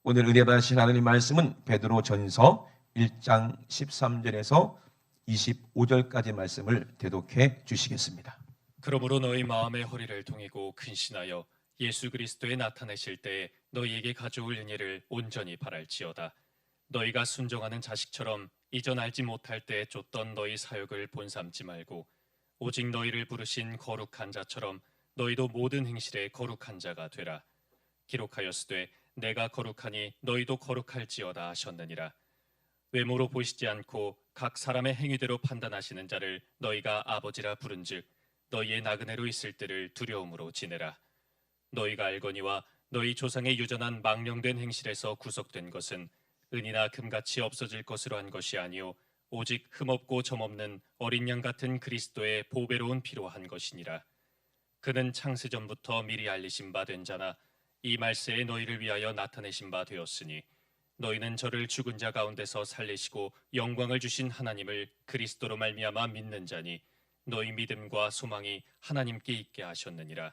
오늘 은혜 받으신 하나님 말씀은 베드로전서 1장 13절에서 25절까지 말씀을 대독해 주시겠습니다. 그러므로 너희 마음의 허리를 동이고 근신하여 예수 그리스도에 나타내실 때에 너희에게 가져올 은혜를 온전히 바랄지어다. 너희가 순종하는 자식처럼 이전 알지 못할 때에 쫓던 너희 사역을 본삼지 말고 오직 너희를 부르신 거룩한 자처럼 너희도 모든 행실에 거룩한 자가 되라. 기록하였으되 내가 거룩하니 너희도 거룩할지어다 하셨느니라. 외모로 보시지 않고 각 사람의 행위대로 판단하시는 자를 너희가 아버지라 부른즉 너희의 나그네로 있을 때를 두려움으로 지내라. 너희가 알거니와 너희 조상의 유전한 망령된 행실에서 구속된 것은 은이나 금같이 없어질 것으로 한 것이 아니요 오직 흠없고 점없는 어린 양 같은 그리스도의 보배로운 피로 한 것이니라. 그는 창세전부터 미리 알리신 바 된 자나 이 말세에 너희를 위하여 나타내신 바 되었으니 너희는 저를 죽은 자 가운데서 살리시고 영광을 주신 하나님을 그리스도로 말미암아 믿는 자니 너희 믿음과 소망이 하나님께 있게 하셨느니라.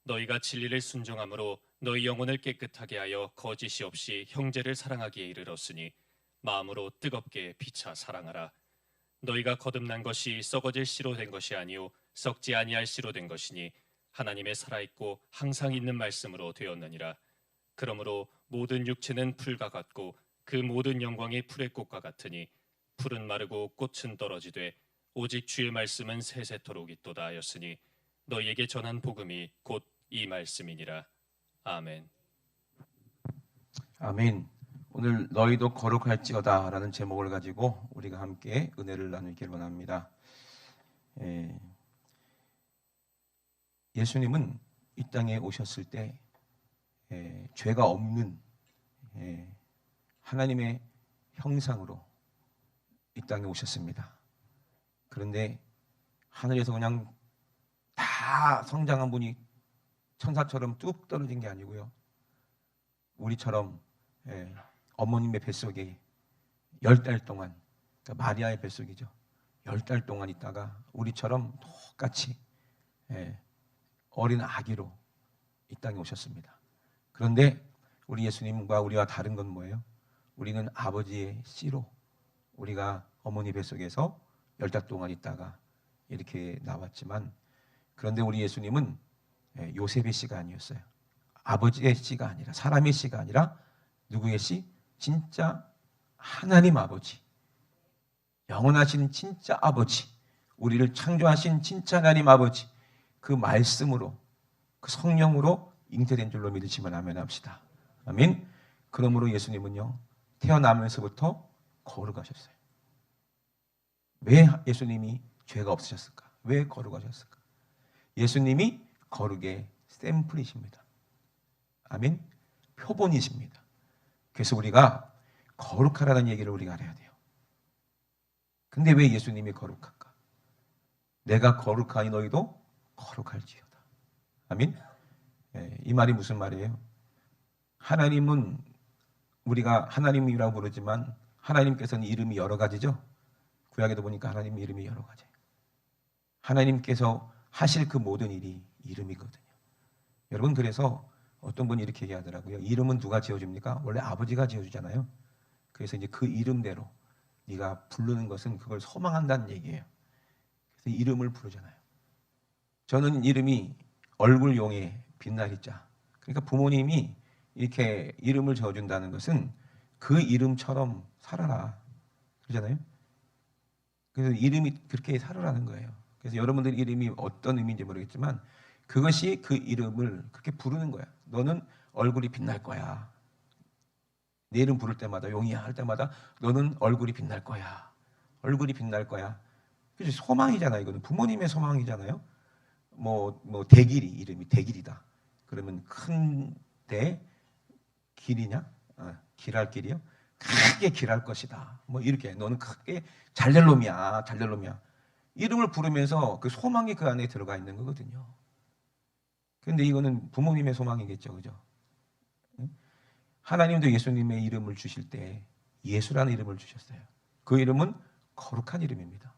너희가 진리를 순종함으로 너희 영혼을 깨끗하게 하여 거짓이 없이 형제를 사랑하기에 이르렀으니 마음으로 뜨겁게 피차 사랑하라. 너희가 거듭난 것이 썩어질 씨로 된 것이 아니요 썩지 아니할 씨로 된 것이니 하나님의 살아있고 항상 있는 말씀으로 되었느니라. 그러므로 모든 육체는 풀과 같고 그 모든 영광이 풀의 꽃과 같으니 풀은 마르고 꽃은 떨어지되 오직 주의 말씀은 세세토록 있도다 하였으니 너희에게 전한 복음이 곧 이 말씀이니라. 아멘. 아멘. 오늘 너희도 거룩할지어다 라는 제목을 가지고 우리가 함께 은혜를 나누기를 원합니다. 예수님은 이 땅에 오셨을 때 죄가 없는 하나님의 형상으로 이 땅에 오셨습니다. 그런데 하늘에서 그냥 다 성장한 분이 천사처럼 뚝 떨어진 게 아니고요. 우리처럼 어머님의 뱃속에 10달 동안, 그러니까 마리아의 뱃속이죠. 10달 동안 있다가 우리처럼 똑같이 어린 아기로 이 땅에 오셨습니다. 그런데 우리 예수님과 우리와 다른 건 뭐예요? 우리는 아버지의 씨로 우리가 어머니 뱃속에서 10달 동안 있다가 이렇게 나왔지만, 그런데 우리 예수님은 요셉의 씨가 아니었어요. 아버지의 씨가 아니라, 사람의 씨가 아니라 누구의 씨? 진짜 하나님 아버지, 영원하신 진짜 아버지, 우리를 창조하신 진짜 하나님 아버지, 그 말씀으로, 그 성령으로 잉태된 줄로 믿으시면 아멘 합시다. 아멘. 그러므로 예수님은요, 태어나면서부터 거룩하셨어요. 왜 예수님이 죄가 없으셨을까? 왜 거룩하셨을까? 예수님이 거룩의 샘플이십니다. 아멘. 표본이십니다. 그래서 우리가 거룩하라는 얘기를 우리가 알아야 돼요. 근데 왜 예수님이 거룩할까? 내가 거룩하니 너희도 거룩할지어다. 아멘. 이 말이 무슨 말이에요? 하나님은 우리가 하나님이라고 부르지만 하나님께서는 이름이 여러 가지죠. 구약에도 보니까 하나님 이름이 여러 가지예요. 하나님께서 하실 그 모든 일이 이름이거든요. 여러분, 그래서 어떤 분이 이렇게 얘기하더라고요. 이름은 누가 지어줍니까? 원래 아버지가 지어주잖아요. 그래서 이제 그 이름대로 네가 부르는 것은 그걸 소망한다는 얘기예요. 그래서 이름을 부르잖아요. 저는 이름이 얼굴용의 빛나리자. 그러니까 부모님이 이렇게 이름을 지어준다는 것은 그 이름처럼 살아라 그러잖아요. 그래서 이름이 그렇게 살으라는 거예요. 그래서 여러분들 이름이 어떤 의미인지 모르겠지만 그것이 그 이름을 그렇게 부르는 거야. 너는 얼굴이 빛날 거야. 내 이름 부를 때마다, 용이야 할 때마다 너는 얼굴이 빛날 거야. 얼굴이 빛날 거야. 그래서 소망이잖아요. 이거는 부모님의 소망이잖아요. 대길이, 이름이 대길이다. 그러면 큰데 길이냐? 길할 길이요? 크게 길할 것이다. 이렇게 너는 크게 잘될 놈이야. 잘될 놈이야. 이름을 부르면서 그 소망이 그 안에 들어가 있는 거거든요. 그런데 이거는 부모님의 소망이겠죠. 그죠? 하나님도 예수님의 이름을 주실 때 예수라는 이름을 주셨어요. 그 이름은 거룩한 이름입니다.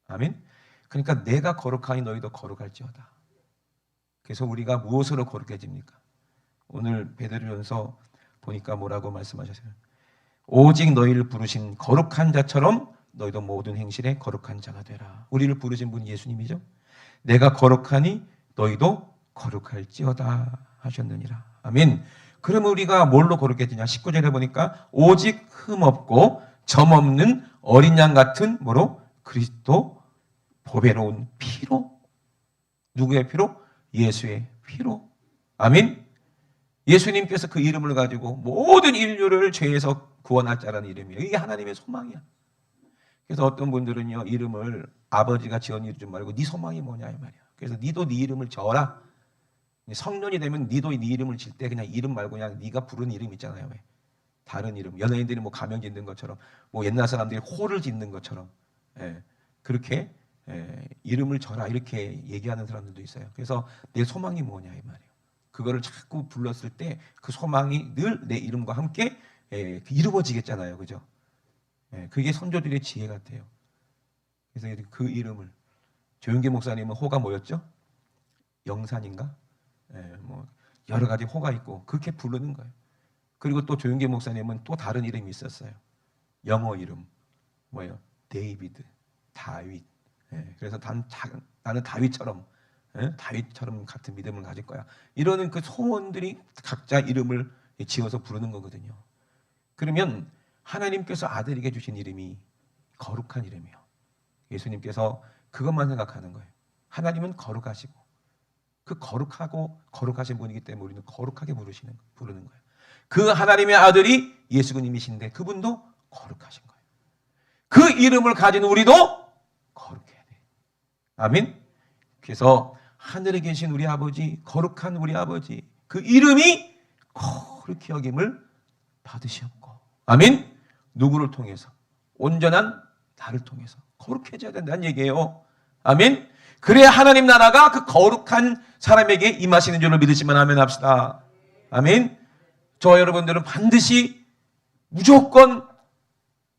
아멘. 그러니까 내가 거룩하니 너희도 거룩할지어다. 그래서 우리가 무엇으로 거룩해집니까? 오늘 베드로전서 보니까 뭐라고 말씀하셨어요? 오직 너희를 부르신 거룩한 자처럼 너희도 모든 행실에 거룩한 자가 되라. 우리를 부르신 분이 예수님이죠. 내가 거룩하니 너희도 거룩할지어다 하셨느니라. 아멘. 그러면 우리가 뭘로 거룩해지냐? 19절에 보니까 오직 흠없고 점없는 어린 양 같은 뭐로? 그리스도 보배로운 피로. 누구의 피로? 예수의 피로. 아멘. 예수님께서 그 이름을 가지고 모든 인류를 죄에서 구원할 자라는 이름이에요. 이게 하나님의 소망이야. 그래서 어떤 분들은요, 이름을 아버지가 지은 이름 좀 말고 네 소망이 뭐냐 이 말이야. 그래서 니도 네 이름을 지어라. 성년이 되면 니도 네 이름을 질 때 그냥 이름 말고 그냥 네가 부른 이름 있잖아요. 왜? 다른 이름. 연예인들이 뭐 가명 짓는 것처럼, 뭐 옛날 사람들이 호를 짓는 것처럼, 그렇게 이름을 져라 이렇게 얘기하는 사람들도 있어요. 그래서 내 소망이 뭐냐 이 말이에요. 그거를 자꾸 불렀을 때 그 소망이 늘 내 이름과 함께 이루어지겠잖아요, 그죠? 그게 선조들의 지혜 같아요. 그래서 그 이름을 조용기 목사님은 호가 뭐였죠? 영산인가? 뭐 여러 가지 호가 있고 그렇게 부르는 거예요. 그리고 또 조용기 목사님은 또 다른 이름이 있었어요. 영어 이름 뭐예요? 데이비드, 다윗. 그래서 나는 다윗처럼 같은 믿음을 가질 거야. 이러는 그 소원들이 각자 이름을 지어서 부르는 거거든요. 그러면 하나님께서 아들에게 주신 이름이 거룩한 이름이에요. 예수님께서 그것만 생각하는 거예요. 하나님은 거룩하시고 그 거룩하고 거룩하신 분이기 때문에 우리는 거룩하게 부르는 거예요. 그 하나님의 아들이 예수님이신데 그분도 거룩하신 거예요. 그 이름을 가진 우리도 거룩해야 돼. 아멘. 그래서 하늘에 계신 우리 아버지, 거룩한 우리 아버지, 그 이름이 거룩히 여김을 받으셨고, 아멘. 누구를 통해서? 온전한 나를 통해서 거룩해져야 된다는 얘기예요. 아멘. 그래야 하나님 나라가 그 거룩한 사람에게 임하시는 줄을 믿으시면 아멘 합시다. 아멘. 저와 여러분들은 반드시 무조건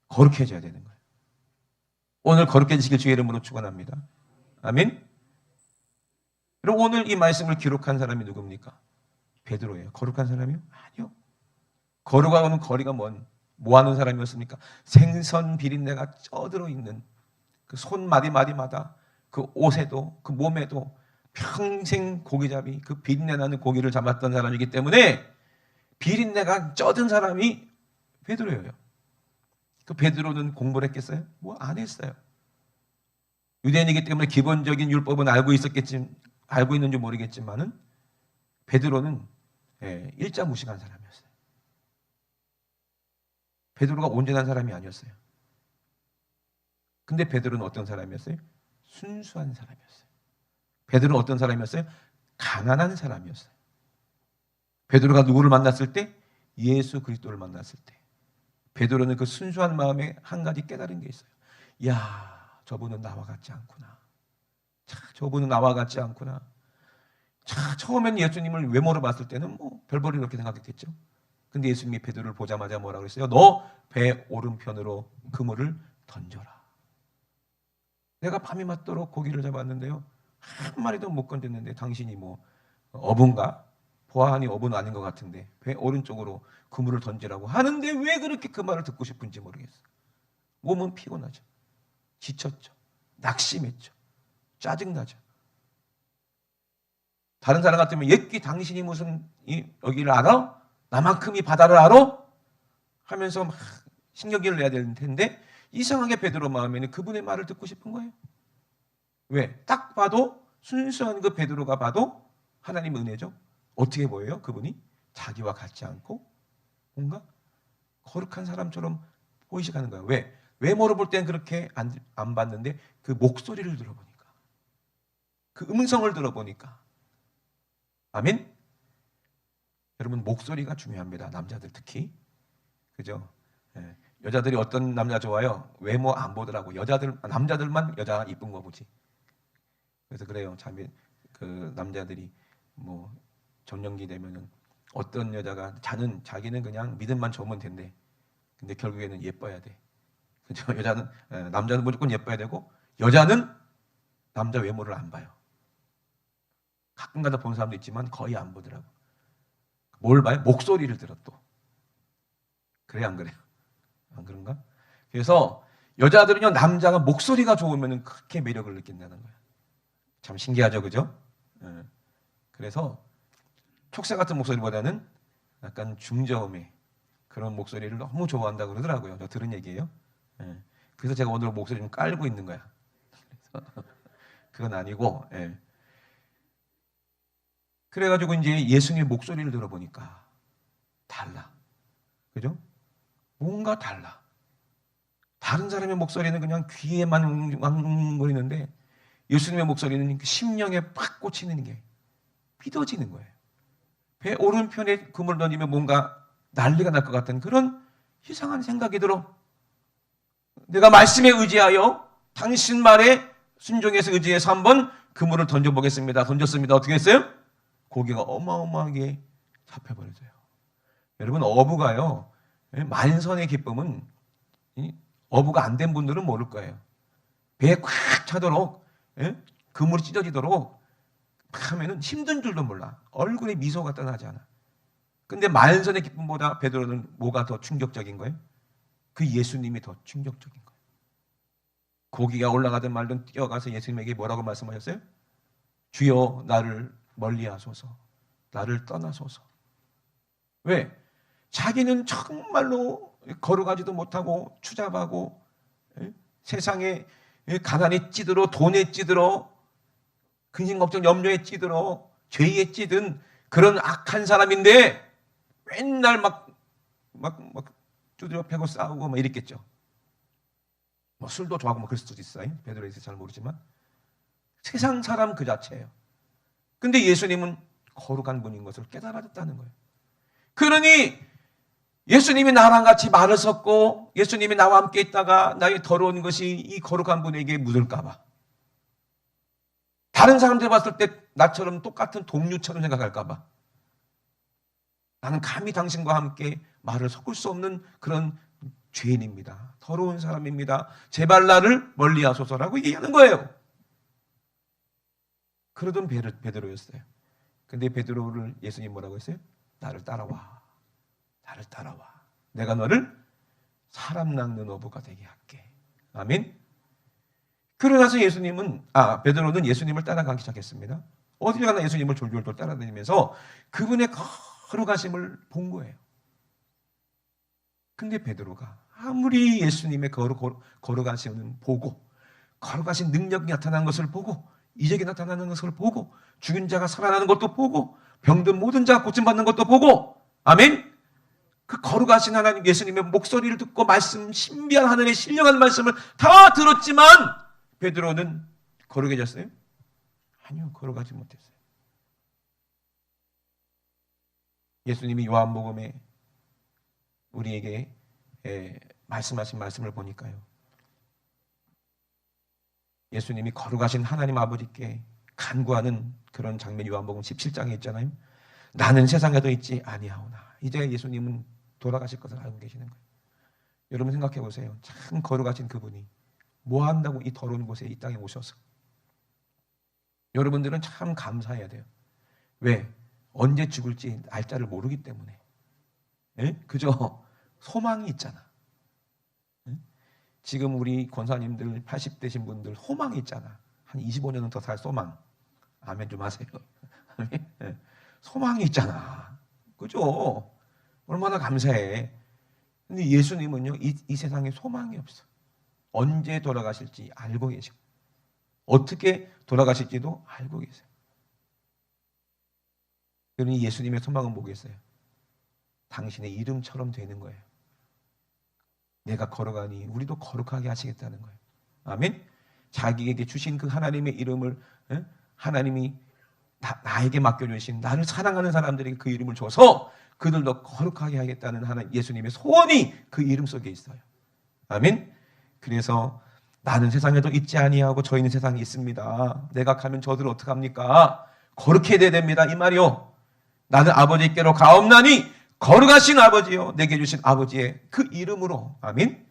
거룩해져야 되는 거예요. 오늘 거룩해지길 주의 이름으로 축원합니다. 아멘. 그럼 오늘 이 말씀을 기록한 사람이 누굽니까? 베드로예요. 거룩한 사람이요? 아니요. 거룩하고는 거리가 뭐 하는 사람이었습니까? 생선 비린내가 쪄들어 있는 그 손마디마디마다 그 옷에도 그 몸에도 평생 고기잡이 그 비린내 나는 고기를 잡았던 사람이기 때문에 비린내가 쪄든 사람이 베드로예요. 그 베드로는 공부를 했겠어요? 뭐 안 했어요. 유대인이기 때문에 기본적인 율법은 알고 있는지 모르겠지만은 베드로는 일자무식한 사람이었어요. 베드로가 온전한 사람이 아니었어요. 근데 베드로는 어떤 사람이었어요? 순수한 사람이었어요. 베드로는 어떤 사람이었어요? 가난한 사람이었어요. 베드로가 누구를 만났을 때? 예수 그리스도를 만났을 때 베드로는 그 순수한 마음에 한 가지 깨달은 게 있어요. 야, 저분은 나와 같지 않구나. 저분은 나와 같지 않구나. 처음엔 예수님을 외모로 봤을 때는 뭐 별볼일 없게 생각했겠죠. 근데 예수님이 베드로를 보자마자 뭐라고 그랬어요? 너 배 오른편으로 그물을 던져라. 내가 밤이 맞도록 고기를 잡았는데요, 한 마리도 못 건졌는데 당신이 뭐 어부인가? 보아하니 어부는 아닌 것 같은데 배 오른쪽으로 그물을 던지라고 하는데 왜 그렇게 그 말을 듣고 싶은지 모르겠어요. 몸은 피곤하죠. 지쳤죠. 낙심했죠. 짜증나죠. 다른 사람 같으면 예끼 당신이 무슨 여기를 알아? 나만큼 이 바다를 알아? 하면서 막 신경질을 내야 될 텐데 이상하게 베드로 마음에는 그분의 말을 듣고 싶은 거예요. 왜? 딱 봐도 순수한 그 베드로가 봐도 하나님의 은혜죠. 어떻게 보여요? 그분이 자기와 같지 않고 뭔가 거룩한 사람처럼 보이시는 거예요. 왜? 외모로 볼 때는 그렇게 안 봤는데 그 목소리를 들어보니까, 그 음성을 들어보니까. 아멘? 여러분, 목소리가 중요합니다. 남자들 특히. 그죠? 여자들이 어떤 남자 좋아요? 외모 안 보더라고. 남자들만 여자 이쁜 거 보지. 그래서 그래요. 그 남자들이 뭐 정년기 되면은 어떤 여자가 자기는 그냥 믿음만 좋으면 된대. 근데 결국에는 예뻐야 돼. 그죠? 남자는 무조건 예뻐야 되고 여자는 남자 외모를 안 봐요. 가끔가다 본 사람도 있지만 거의 안 보더라고. 뭘 봐요? 목소리를 들어 또. 그래요, 안 그래요? 안 그런가? 그래서 여자들은요, 남자가 목소리가 좋으면 그렇게 매력을 느낀다는 거예요. 참 신기하죠, 그죠? 예. 그래서 촉새 같은 목소리보다는 약간 중저음의 그런 목소리를 너무 좋아한다고 그러더라고요. 저 들은 얘기예요. 예. 그래서 제가 오늘 목소리 좀 깔고 있는 거야. 그건 아니고, 예. 그래가지고 이제 예수님의 목소리를 들어보니까 달라. 그죠? 뭔가 달라. 다른 사람의 목소리는 그냥 귀에만 왕거리는데 예수님의 목소리는 심령에 팍 꽂히는 게 믿어지는 거예요. 배 오른편에 그물 던지면 뭔가 난리가 날 것 같은 그런 이상한 생각이 들어. 내가 말씀에 의지하여 당신 말에 순종해서 의지해서 한번 그물을 던져보겠습니다. 던졌습니다. 어떻게 했어요? 고기가 어마어마하게 잡혀버려져요. 여러분, 어부가요, 만선의 기쁨은 어부가 안 된 분들은 모를 거예요. 배에 꽉 차도록, 그물이 찢어지도록 하면은 힘든 줄도 몰라. 얼굴에 미소가 떠나지 않아. 근데 만선의 기쁨보다 베드로는 뭐가 더 충격적인 거예요? 그 예수님이 더 충격적인 거예요. 고기가 올라가든 말든 뛰어가서 예수님에게 뭐라고 말씀하셨어요? 주여, 나를 멀리하소서. 나를 떠나소서. 왜? 자기는 정말로 걸어가지도 못하고 추잡하고 세상에 가난에 찌들어 돈에 찌들어 근심 걱정 염려에 찌들어 죄에 찌든 그런 악한 사람인데 맨날 막 두드려 패고 싸우고 막 이랬겠죠. 뭐 술도 좋아하고 뭐 그럴 수도 있어요. 베드로에서 잘 모르지만 세상 사람 그 자체예요. 근데 예수님은 거룩한 분인 것을 깨달았다는 거예요. 그러니 예수님이 나랑 같이 말을 섞고 예수님이 나와 함께 있다가 나의 더러운 것이 이 거룩한 분에게 묻을까 봐, 다른 사람들 봤을 때 나처럼 똑같은 동료처럼 생각할까 봐, 나는 감히 당신과 함께 말을 섞을 수 없는 그런 죄인입니다. 더러운 사람입니다. 제발 나를 멀리하소서라고 얘기하는 거예요. 그러던 베드로였어요. 근데 베드로를 예수님 뭐라고 했어요? 나를 따라와. 나를 따라와. 내가 너를 사람 낚는 어부가 되게 할게. 아멘. 그러고 나서 베드로는 예수님을 따라가기 시작했습니다. 어딜 가나 예수님을 졸졸 따라다니면서 그분의 거룩하심을 본 거예요. 근데 베드로가 아무리 예수님의 거룩하심을 보고 거룩하신 능력이 나타나는 것을 보고 이적이 나타나는 것을 보고 죽은 자가 살아나는 것도 보고 병든 모든 자가 고침받는 것도 보고, 아멘. 그 거룩하신 하나님 예수님의 목소리를 듣고 말씀, 신비한 하늘의 신령한 말씀을 다 들었지만 베드로는 거룩해졌어요? 아니요, 거룩하지 못했어요. 예수님이 요한복음에 우리에게 말씀하신 말씀을 보니까요, 예수님이 거룩하신 하나님 아버지께 간구하는 그런 장면이 요한복음 17장에 있잖아요. 나는 세상에도 있지 아니하오나. 이제 예수님은 돌아가실 것을 알고 계시는 거예요. 여러분 생각해 보세요. 참 거룩하신 그분이 뭐 한다고 이 더러운 곳에 이 땅에 오셔서. 여러분들은 참 감사해야 돼요. 왜? 언제 죽을지 날짜를 모르기 때문에. 그죠? 소망이 있잖아. 지금 우리 권사님들 80대신 분들 소망이 있잖아. 한 25년은 더 살 소망. 아멘 좀 하세요. 소망이 있잖아. 그죠? 얼마나 감사해. 근데 예수님은요, 이 세상에 소망이 없어. 언제 돌아가실지 알고 계시고, 어떻게 돌아가실지도 알고 계세요. 그러니 예수님의 소망은 뭐겠어요? 당신의 이름처럼 되는 거예요. 내가 걸어가니 우리도 거룩하게 하시겠다는 거예요. 아멘. 자기에게 주신 그 하나님의 이름을 하나님이 나에게 맡겨주신 나를 사랑하는 사람들에게 그 이름을 줘서 그들도 거룩하게 하겠다는 하나님 예수님의 소원이 그 이름 속에 있어요. 아멘. 그래서 나는 세상에도 있지 아니하고 저희는 세상에 있습니다. 내가 가면 저들은 어떡합니까? 거룩해야 됩니다. 이 말이요. 나는 아버지께로 가옵나니 거룩하신 아버지요, 내게 주신 아버지의 그 이름으로. 아멘.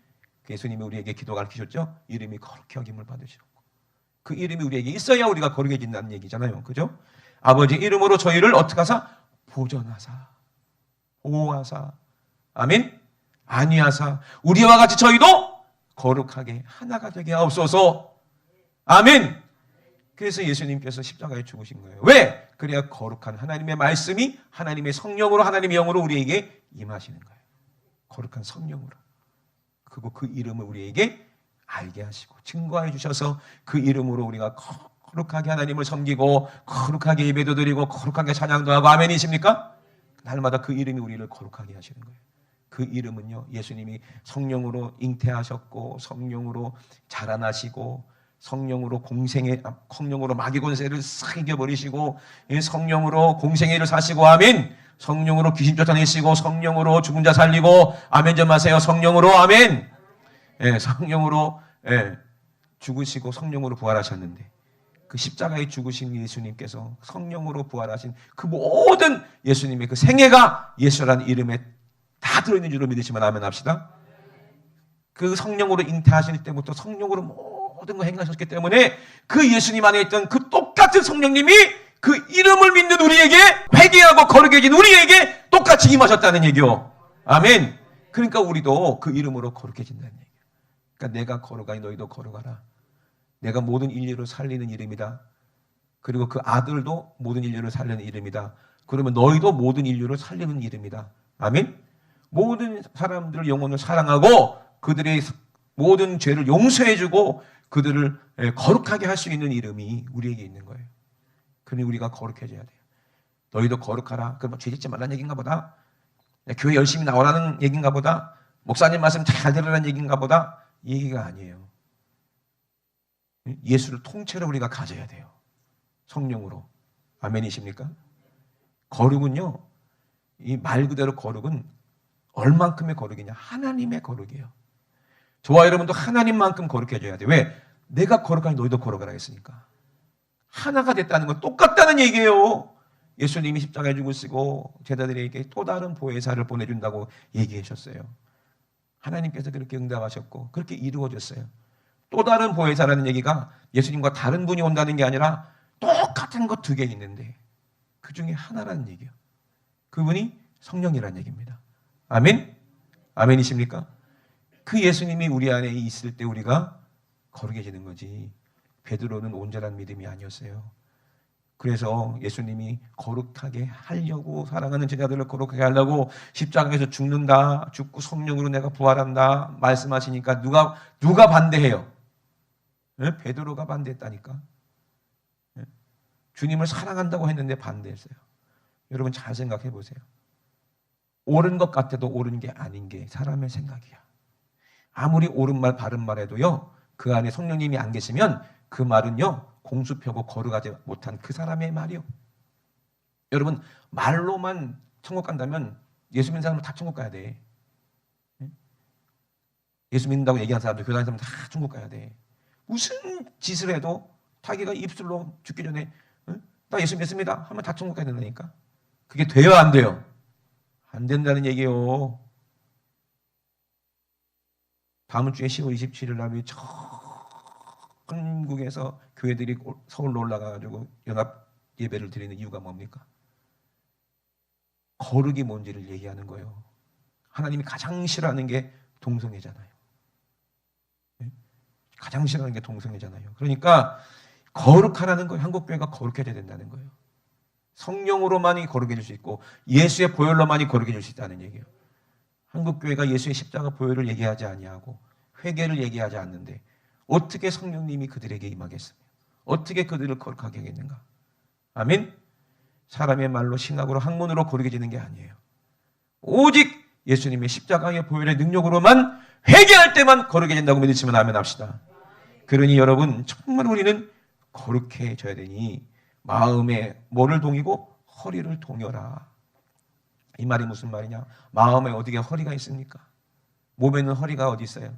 예수님이 우리에게 기도 가르치셨죠? 이름이 거룩히 여김을 받으시라고. 그 이름이 우리에게 있어야 우리가 거룩해진다는 얘기잖아요. 그죠? 아버지 이름으로 저희를 어떻게 하사? 보존하사, 보호하사. 아멘. 아니하사 우리와 같이 저희도 거룩하게 하나가 되게 하옵소서. 아멘. 그래서 예수님께서 십자가에 죽으신 거예요. 왜? 그래야 거룩한 하나님의 말씀이 하나님의 성령으로, 하나님의 영으로 우리에게 임하시는 거예요. 거룩한 성령으로. 그리고 그 이름을 우리에게 알게 하시고 증거해 주셔서 그 이름으로 우리가 거룩하게 하나님을 섬기고 거룩하게 예배도 드리고 거룩하게 찬양도 하고. 아멘이십니까? 날마다 그 이름이 우리를 거룩하게 하시는 거예요. 그 이름은요, 예수님이 성령으로 잉태하셨고 성령으로 자라나시고 성령으로 성령으로 마귀 권세를 싹 이겨버리시고 성령으로 공생애를 사시고. 아멘. 성령으로 귀신 쫓아내시고 성령으로 죽은 자 살리고. 아멘 좀 하세요. 성령으로. 아멘. 예, 성령으로 죽으시고 성령으로 부활하셨는데 그 십자가에 죽으신 예수님께서 성령으로 부활하신 그 모든 예수님의 그 생애가 예수라는 이름에 다 들어있는 줄로 믿으시면 아멘 합시다. 그 성령으로 잉태하실 때부터 성령으로 모든 걸 행하셨기 때문에 그 예수님 안에 있던 그 똑같은 성령님이 그 이름을 믿는 우리에게, 회개하고 거룩해진 우리에게 똑같이 임하셨다는 얘기요. 아멘. 그러니까 우리도 그 이름으로 거룩해진다는 얘기예요. 그러니까 내가 거룩하니 너희도 거룩하라. 내가 모든 인류를 살리는 이름이다. 그리고 그 아들도 모든 인류를 살리는 이름이다. 그러면 너희도 모든 인류를 살리는 이름이다. 아멘. 모든 사람들을 영혼을 사랑하고 그들의 모든 죄를 용서해주고 그들을 거룩하게 할 수 있는 이름이 우리에게 있는 거예요. 그러니 우리가 거룩해져야 돼요. 너희도 거룩하라. 그럼 죄 짓지 말라는 얘기인가 보다. 교회 열심히 나오라는 얘기인가 보다. 목사님 말씀 잘 들으라는 얘기인가 보다. 이 얘기가 아니에요. 예수를 통째로 우리가 가져야 돼요. 성령으로. 아멘이십니까? 거룩은요, 이 말 그대로 거룩은 얼만큼의 거룩이냐? 하나님의 거룩이에요. 저와 여러분도 하나님만큼 거룩해져야 돼요. 왜? 내가 거룩하니 너희도 거룩하라 했으니까. 하나가 됐다는 건 똑같다는 얘기예요. 예수님이 십자가에 죽으시고 제자들에게 또 다른 보혜사를 보내준다고 얘기하셨어요. 하나님께서 그렇게 응답하셨고 그렇게 이루어졌어요. 또 다른 보혜사라는 얘기가 예수님과 다른 분이 온다는 게 아니라 똑같은 것 두 개 있는데 그 중에 하나라는 얘기예요. 그분이 성령이라는 얘기입니다. 아멘? 아멘이십니까? 그 예수님이 우리 안에 있을 때 우리가 거룩해지는 거지. 베드로는 온전한 믿음이 아니었어요. 그래서 예수님이 거룩하게 하려고, 사랑하는 제자들을 거룩하게 하려고 십자가에서 죽는다, 죽고 성령으로 내가 부활한다 말씀하시니까 누가 반대해요? 네? 베드로가 반대했다니까. 네? 주님을 사랑한다고 했는데 반대했어요. 여러분 잘 생각해 보세요. 옳은 것 같아도 옳은 게 아닌 게 사람의 생각이야. 아무리 옳은 말 바른 말 해도요, 그 안에 성령님이 안 계시면 그 말은요 공수표고 거룩하지 못한 그 사람의 말이요. 여러분 말로만 천국 간다면 예수 믿는 사람은 다 천국 가야 돼. 예수 믿는다고 얘기하는 사람들, 교회 다니는 사람은 다 천국 가야 돼. 무슨 짓을 해도 자기가 입술로 죽기 전에 나 예수 믿습니다 하면 다 천국 가야 된다니까. 그게 돼요 안 돼요? 안 된다는 얘기예요. 다음 주에 10월 27일 날 전국에서 교회들이 서울로 올라가가지고 연합 예배를 드리는 이유가 뭡니까? 거룩이 뭔지를 얘기하는 거예요. 하나님이 가장 싫어하는 게 동성애잖아요. 가장 싫어하는 게 동성애잖아요. 그러니까 거룩하라는 거예요. 한국교회가 거룩해져야 된다는 거예요. 성령으로만이 거룩해질 수 있고 예수의 보혈로만이 거룩해질 수 있다는 얘기예요. 한국교회가 예수의 십자가 보혈을 얘기하지 아니하고 회개를 얘기하지 않는데 어떻게 성령님이 그들에게 임하겠으며 어떻게 그들을 거룩하게 하겠는가? 아멘? 사람의 말로 신학으로 학문으로 거룩해지는 게 아니에요. 오직 예수님의 십자가의 보혈의 능력으로만 회개할 때만 거룩해진다고 믿으시면 아멘 합시다. 그러니 여러분 정말 우리는 거룩해져야 되니 마음에 뭐를 동이고 허리를 동여라. 이 말이 무슨 말이냐? 마음에 어디에 허리가 있습니까? 몸에는 허리가 어디 있어요?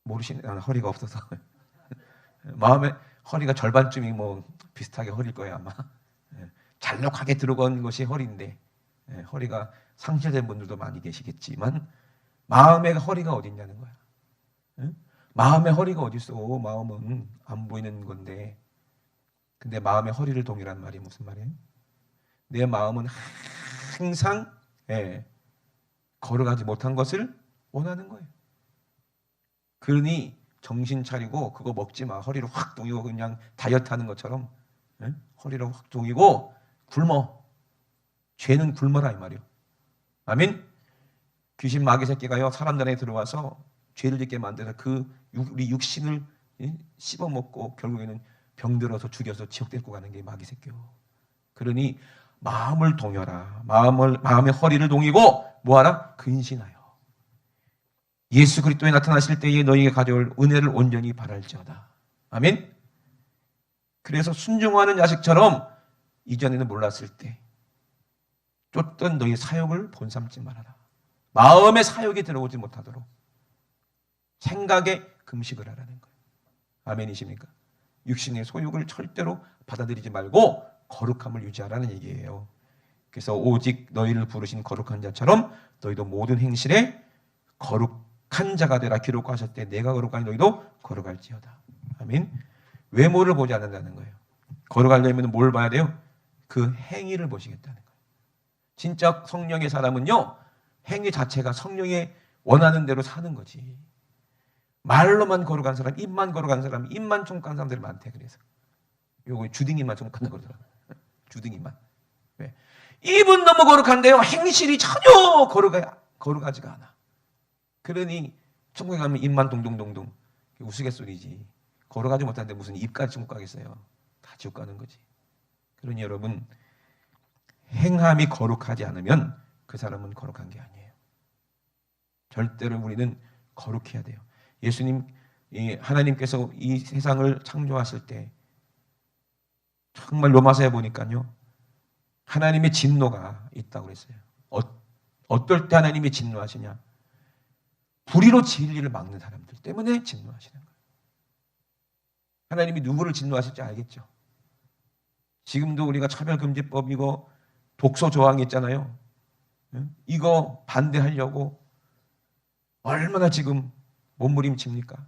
모르시는 허리가 없어서 마음에 허리가 절반쯤이 뭐 비슷하게 허리일 거예요 아마. 잘록하게 들어간 것이 허리인데 허리가 상실된 분들도 많이 계시겠지만 마음의 허리가 어디 있냐는 거야. 마음의 허리가 어디 있어? 마음은 안 보이는 건데. 근데 마음의 허리를 동이란 말이 무슨 말이에요? 내 마음은 항상 걸어가지 못한 것을 원하는 거예요. 그러니 정신 차리고 그거 먹지 마. 허리를 확 동이고 그냥 다이어트 하는 것처럼 허리를 확 동이고 굶어. 죄는 굶어라 이 말이요. 아멘. 귀신 마귀 새끼가요 사람들 안에 들어와서 죄를 짓게 만들어서 우리 육신을 씹어먹고 결국에는 병들어서 죽여서 지옥 데리고 가는 게 마귀 새끼요. 그러니 마음을 동여라. 마음의 허리를 동이고 뭐하라? 근신하여 예수 그리스도에 나타나실 때에 너희에게 가져올 은혜를 온전히 바랄지어다. 아멘. 그래서 순종하는 자식처럼 이전에는 몰랐을 때 쫓던 너희 사욕을 본삼지 말아라. 마음의 사욕이 들어오지 못하도록 생각에 금식을 하라는 거예요. 아멘이십니까? 육신의 소욕을 절대로 받아들이지 말고 거룩함을 유지하라는 얘기예요. 그래서 오직 너희를 부르신 거룩한 자처럼 너희도 모든 행실에 거룩한 자가 되라 기록하셨을 때 내가 거룩하니 너희도 거룩할지어다. 아멘. 외모를 보지 않는다는 거예요. 거룩하려면 뭘 봐야 돼요? 그 행위를 보시겠다는 거예요. 진짜 성령의 사람은요 행위 자체가 성령의 원하는 대로 사는 거지. 말로만 거룩한 사람, 입만 거룩한 사람, 입만 총각한 사람들이 많대. 그래서 요거 주둥이만 총각한 거더라. 주둥이만. 왜? 입은 너무 거룩한데요 행실이 전혀 거룩하지가 않아. 그러니 천국에 가면 입만 동동동동 우스갯소리지. 거룩하지 못하는데 무슨 입까지 천국 가겠어요. 다 지옥 가는 거지. 그러니 여러분 행함이 거룩하지 않으면 그 사람은 거룩한 게 아니에요. 절대로 우리는 거룩해야 돼요. 예수님 하나님께서 이 세상을 창조하실 때 정말 로마서에 보니까요 하나님의 진노가 있다고 그랬어요. 어떨 때 하나님이 진노하시냐? 불의로 진리를 막는 사람들 때문에 진노하시는 거예요. 하나님이 누구를 진노하실지 알겠죠? 지금도 우리가 차별금지법이고 독소 조항이 있잖아요. 이거 반대하려고 얼마나 지금 몸부림칩니까?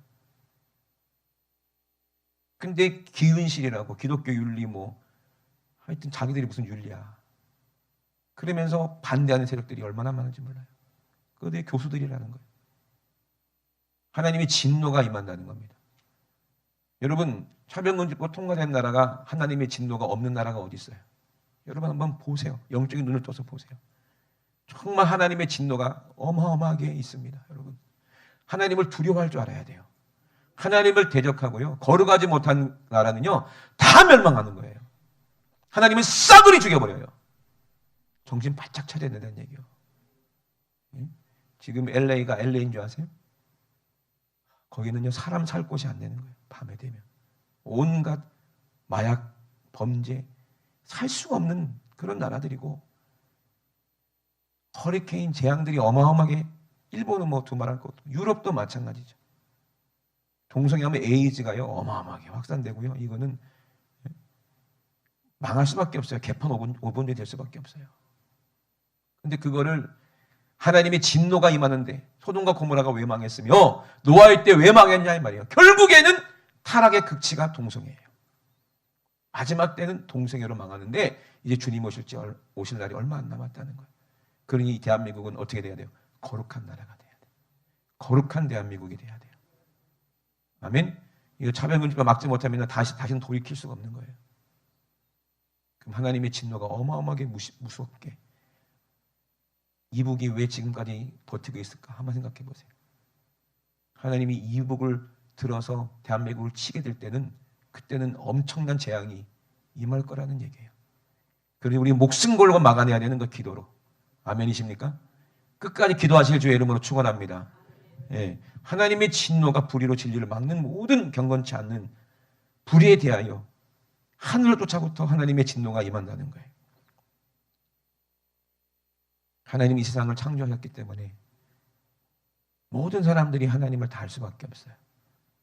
근데 기은실이라고 기독교 윤리 하여튼 자기들이 무슨 윤리야. 그러면서 반대하는 세력들이 얼마나 많은지 몰라요. 그게 교수들이라는 거예요. 하나님의 진노가 임한다는 겁니다. 여러분 차별금지법 통과된 나라가 하나님의 진노가 없는 나라가 어디 있어요? 여러분 한번 보세요. 영적인 눈을 떠서 보세요. 정말 하나님의 진노가 어마어마하게 있습니다. 여러분 하나님을 두려워할 줄 알아야 돼요. 하나님을 대적하고요 거룩하지 못한 나라는요 다 멸망하는 거예요. 하나님은 싸그리 죽여버려요. 정신 바짝 차려야 된다는 얘기예요. 지금 LA가 LA인 줄 아세요? 거기는요 사람 살 곳이 안 되는 거예요. 밤에 되면 온갖 마약 범죄 살 수가 없는 그런 나라들이고 허리케인 재앙들이 어마어마하게 일본은 두말할 것 없고 유럽도 마찬가지죠. 동성애하면 에이즈가요 어마어마하게 확산되고요. 이거는 망할 수밖에 없어요. 개판 5분이 될 수밖에 없어요. 근데 그거를 하나님의 진노가 임하는데 소돔과 고모라가 왜 망했으며 노아의 때 왜 망했냐 이 말이에요. 결국에는 타락의 극치가 동성애예요. 마지막 때는 동성애로 망하는데 이제 주님 오실 날이 얼마 안 남았다는 거예요. 그러니 이 대한민국은 어떻게 돼야 돼요? 거룩한 나라가 돼야 돼요. 거룩한 대한민국이 돼야 돼요. 아멘. 이거 차별금지법 막지 못하면 다시는 돌이킬 수가 없는 거예요. 그럼 하나님의 진노가 어마어마하게 무섭게 이북이 왜 지금까지 버티고 있을까? 한번 생각해 보세요. 하나님이 이북을 들어서 대한민국을 치게 될 때는 그때는 엄청난 재앙이 임할 거라는 얘기예요. 그리고 우리 목숨 걸고 막아내야 되는 거 기도로. 아멘이십니까? 끝까지 기도하실 주의 이름으로 축원합니다. 예, 하나님의 진노가 불의로 진리를 막는 모든 경건치 않는 불의에 대하여 하늘로부터 하나님의 진노가 임한다는 거예요. 하나님이 이 세상을 창조하셨기 때문에 모든 사람들이 하나님을 다 알 수밖에 없어요.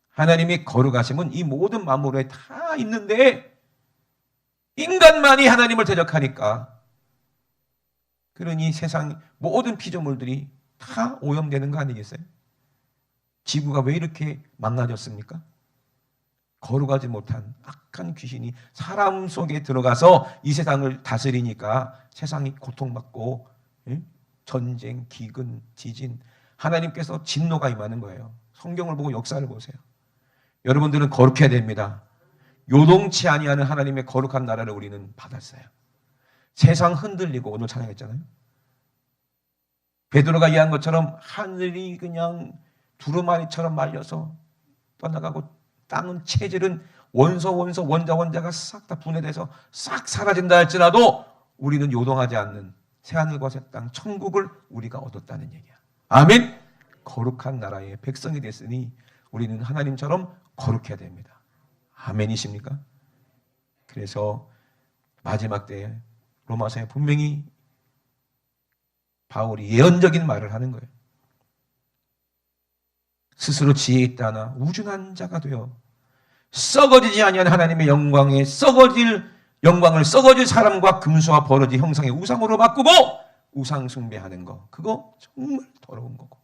하나님이 거룩하심은 이 모든 만물에 다 있는데 인간만이 하나님을 대적하니까 그러니 세상 모든 피조물들이 다 오염되는 거 아니겠어요? 지구가 왜 이렇게 망가졌습니까? 거룩하지 못한 악한 귀신이 사람 속에 들어가서 이 세상을 다스리니까 세상이 고통받고 전쟁, 기근, 지진, 하나님께서 진노가 임하는 거예요. 성경을 보고 역사를 보세요. 여러분들은 거룩해야 됩니다. 요동치 아니하는 하나님의 거룩한 나라를 우리는 받았어요. 세상 흔들리고, 오늘 찬양했잖아요. 베드로가 이해한 것처럼 하늘이 그냥 두루마리처럼 말려서 떠나가고, 땅은 체질은 원자가 싹 다 분해돼서 싹 사라진다 할지라도 우리는 요동하지 않는 새하늘과 새 땅, 천국을 우리가 얻었다는 얘기야. 아멘. 거룩한 나라의 백성이 됐으니 우리는 하나님처럼 거룩해야 됩니다. 아멘이십니까? 그래서 마지막 때에 로마서에 분명히 바울이 예언적인 말을 하는 거예요. 스스로 지혜 있다 하나 우준한 자가 되어 썩어지지 아니한 하나님의 영광에 영광을 썩어질 사람과 금수와 버러지 형상의 우상으로 바꾸고 우상 숭배하는 거, 그거 정말 더러운 거고,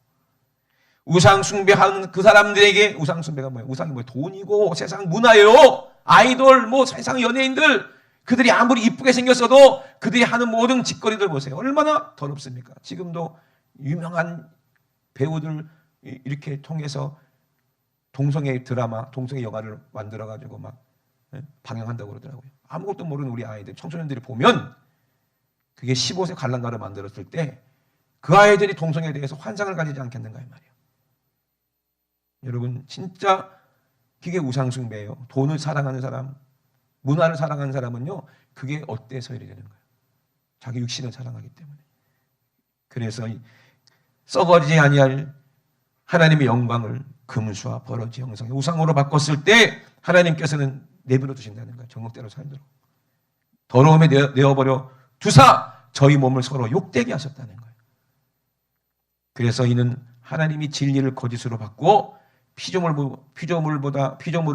우상 숭배하는 그 사람들에게 우상 숭배가 뭐예요? 우상이 뭐예요? 돈이고 세상 문화예요. 아이돌, 세상 연예인들, 그들이 아무리 이쁘게 생겼어도 그들이 하는 모든 짓거리들 보세요. 얼마나 더럽습니까? 지금도 유명한 배우들 이렇게 통해서 동성애 드라마, 동성애 영화를 만들어가지고 막 방영한다고 그러더라고요. 아무것도 모르는 우리 아이들, 청소년들이 보면 그게 15세 관람가를 만들었을 때 그 아이들이 동성애에 대해서 환상을 가지지 않겠는가 이 말이에요. 여러분, 진짜 그게 우상숭배예요. 돈을 사랑하는 사람, 문화를 사랑하는 사람은요, 그게 어때서 이래 되는 거예요? 자기 육신을 사랑하기 때문에. 그래서 썩어지지 아니할 하나님의 영광을 금수와 버러지 형상의 우상으로 바꿨을 때 하나님께서는 내버려 두신다는 거예요. 정욕대로 살도록. 더러움에 내어버려 두사 저희 몸을 서로 욕되게 하셨다는 거예요. 그래서 이는 하나님이 진리를 거짓으로 바꾸어 피조물을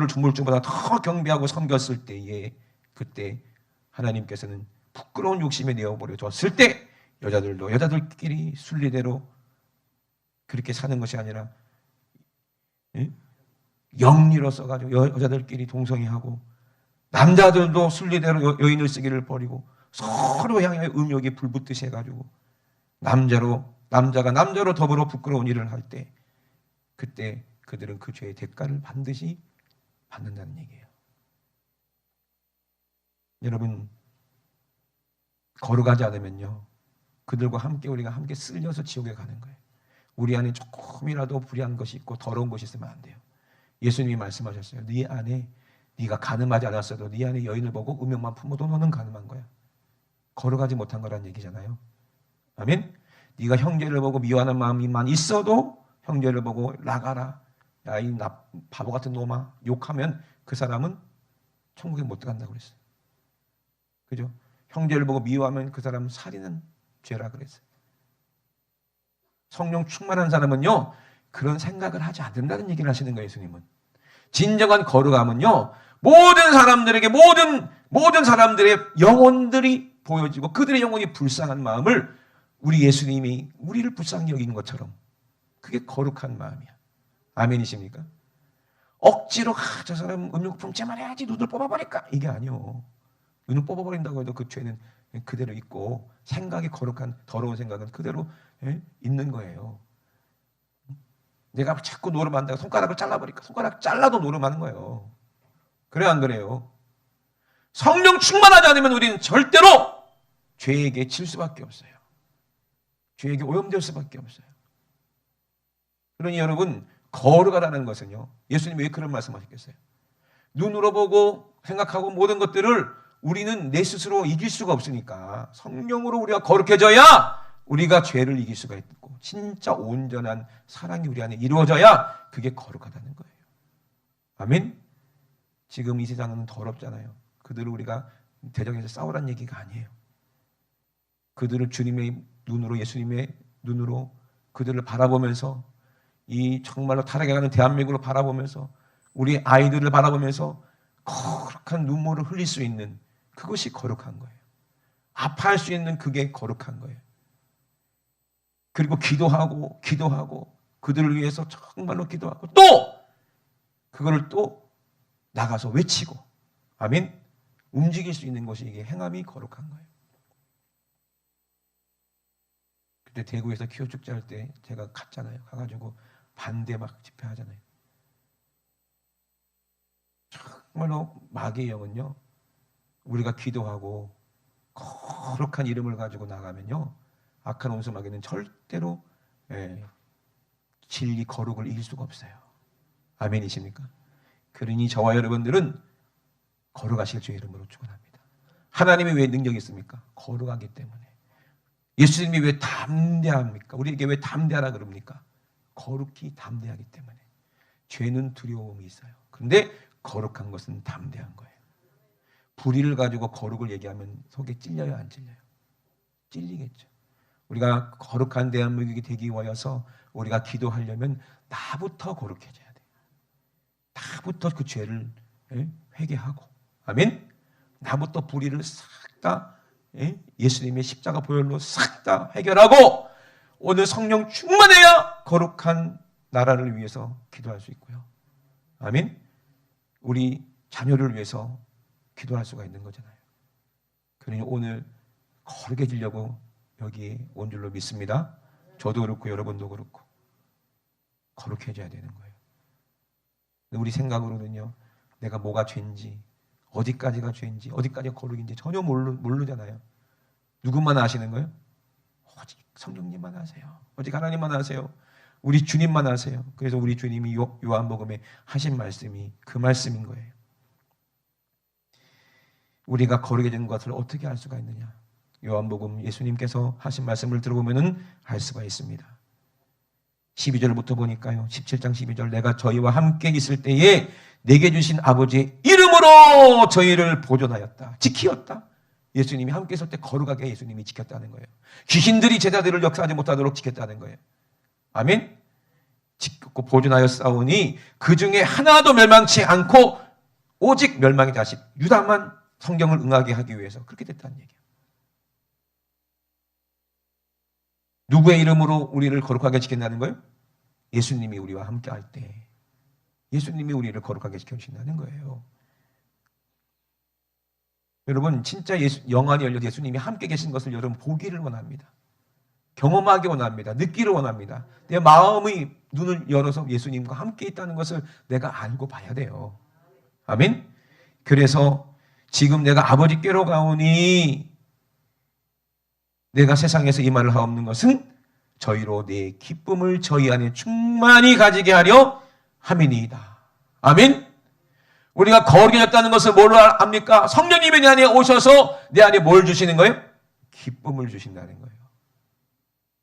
주물주보다 더 경배하고 섬겼을 때에, 그때 하나님께서는 부끄러운 욕심에 내어버려 줬을 때 여자들도 여자들끼리 순리대로 그렇게 사는 것이 아니라 영리로 써가지고 여자들끼리 동성애하고, 남자들도 순리대로 여인을 쓰기를 버리고 서로 향해 음욕이 불붙듯이 해가지고 남자가 남자로 더불어 부끄러운 일을 할 때, 그때 그들은 그 죄의 대가를 반드시 받는다는 얘기예요. 여러분, 거룩하지 않으면요, 그들과 함께 우리가 함께 쓸려서 지옥에 가는 거예요. 우리 안에 조금이라도 불의한 것이 있고 더러운 것이 있으면 안 돼요. 예수님이 말씀하셨어요. 네 안에, 네가 가늠하지 않았어도 네 안에 여인을 보고 음욕만 품어도 너는 가늠한 거야. 거룩하지 못한 거란 얘기잖아요. 아멘. 네가 형제를 보고 미워하는 마음이만 있어도 형제를 보고 나가라, 야 이 바보 같은 놈아, 욕하면 그 사람은 천국에 못 들어간다고 그랬어요. 그죠? 형제를 보고 미워하면 그 사람은 살인은 죄라 그랬어요. 성령 충만한 사람은요, 그런 생각을 하지 않는다는 얘기를 하시는 거예요. 예수님은 진정한 거룩함은요, 모든 사람들에게 모든 사람들의 영혼들이 보여지고 그들의 영혼이 불쌍한 마음을 우리 예수님이 우리를 불쌍히 여긴 것처럼, 그게 거룩한 마음이야. 아멘이십니까? 억지로 저 사람 음욕 품지만 해야지, 눈을 뽑아버릴까, 이게 아니요. 눈을 뽑아버린다고 해도 그 죄는 그대로 있고, 생각이 거룩한 더러운 생각은 그대로 있는 거예요. 내가 자꾸 노름한다고 손가락을 잘라버릴까, 손가락 잘라도 노름하는 거예요. 그래 안 그래요? 성령 충만하지 않으면 우리는 절대로 죄에게 질 수밖에 없어요. 죄에게 오염될 수밖에 없어요. 그러니 여러분, 거룩하다는 것은요, 예수님이 왜 그런 말씀하셨겠어요? 눈으로 보고 생각하고 모든 것들을 우리는 내 스스로 이길 수가 없으니까 성령으로 우리가 거룩해져야 우리가 죄를 이길 수가 있고, 진짜 온전한 사랑이 우리 안에 이루어져야 그게 거룩하다는 거예요. 아멘? 지금 이 세상은 더럽잖아요. 그들을 우리가 대적해서 싸우라는 얘기가 아니에요. 그들을 주님의 눈으로, 예수님의 눈으로 그들을 바라보면서, 이 정말로 타락해가는 대한민국을 바라보면서, 우리 아이들을 바라보면서 거룩한 눈물을 흘릴 수 있는, 그것이 거룩한 거예요. 아파할 수 있는 그게 거룩한 거예요. 그리고 기도하고 그들을 위해서 정말로 기도하고, 또 그거를 또 나가서 외치고, 아멘, 움직일 수 있는 것이, 이게 행함이 거룩한 거예요. 그때 대구에서 기호 축제 할 때 제가 갔잖아요. 가가지고 반대 막 집회하잖아요. 정말로 마귀의 영은요, 우리가 기도하고 거룩한 이름을 가지고 나가면요, 악한 원수 마귀는 절대로 진리 거룩을 이길 수가 없어요. 아멘이십니까? 그러니 저와 여러분들은 거룩하실 주의 이름으로 축원합니다. 하나님이 왜 능력이 있습니까? 거룩하기 때문에. 예수님이 왜 담대합니까? 우리에게 왜 담대하라 그럽니까? 거룩히 담대하기 때문에. 죄는 두려움이 있어요. 그런데 거룩한 것은 담대한 거예요. 불의를 가지고 거룩을 얘기하면 속에 찔려요, 안 찔려요? 찔리겠죠. 우리가 거룩한 대한민국이 되기 위하여서 우리가 기도하려면 나부터 거룩해져야 돼요. 나부터 그 죄를 회개하고, 아멘? 나부터 불의를 싹 다 예수님의 십자가 보혈로 싹 다 해결하고 오늘 성령 충만해야 거룩한 나라를 위해서 기도할 수 있고요. 아멘? 우리 자녀를 위해서 기도할 수가 있는 거잖아요. 그러니 오늘 거룩해지려고 여기에 온 줄로 믿습니다. 저도 그렇고 여러분도 그렇고 거룩해져야 되는 거예요. 우리 생각으로는요, 내가 뭐가 죄인지, 어디까지가 죄인지, 어디까지가 거룩인지 전혀 모르잖아요. 누구만 아시는 거예요? 오직 성령님만 아세요. 오직 하나님만 아세요. 우리 주님만 아세요. 그래서 우리 주님이 요한복음에 하신 말씀이 그 말씀인 거예요. 우리가 거룩해진 것을 어떻게 알 수가 있느냐? 요한복음 예수님께서 하신 말씀을 들어보면 알 수가 있습니다. 12절부터 보니까요. 17장 12절, 내가 저희와 함께 있을 때에 내게 주신 아버지의 이름으로 저희를 보존하였다. 지키었다. 예수님이 함께 있을 때 거룩하게 예수님이 지켰다는 거예요. 귀신들이 제자들을 역사하지 못하도록 지켰다는 거예요. 아멘. 지켰고 보존하여 싸우니 그 중에 하나도 멸망치 않고 오직 멸망의 자식 유다만 성경을 응하게 하기 위해서 그렇게 됐다는 얘기예요. 누구의 이름으로 우리를 거룩하게 지킨다는 거예요? 예수님이 우리와 함께 할 때 예수님이 우리를 거룩하게 지켜주신다는 거예요. 여러분 진짜 영안이 열려 예수님이 함께 계신 것을 여러분 보기를 원합니다. 경험하기 원합니다. 느끼를 원합니다. 내 마음의 눈을 열어서 예수님과 함께 있다는 것을 내가 알고 봐야 돼요. 아멘? 그래서 지금 내가 아버지께로 가오니 내가 세상에서 이 말을 하옵는 것은 저희로 내 기쁨을 저희 안에 충만히 가지게 하려 함이니이다. 아멘? 우리가 거룩해졌다는 것을 뭘로 압니까? 성령님이 내 안에 오셔서 내 안에 뭘 주시는 거예요? 기쁨을 주신다는 거예요.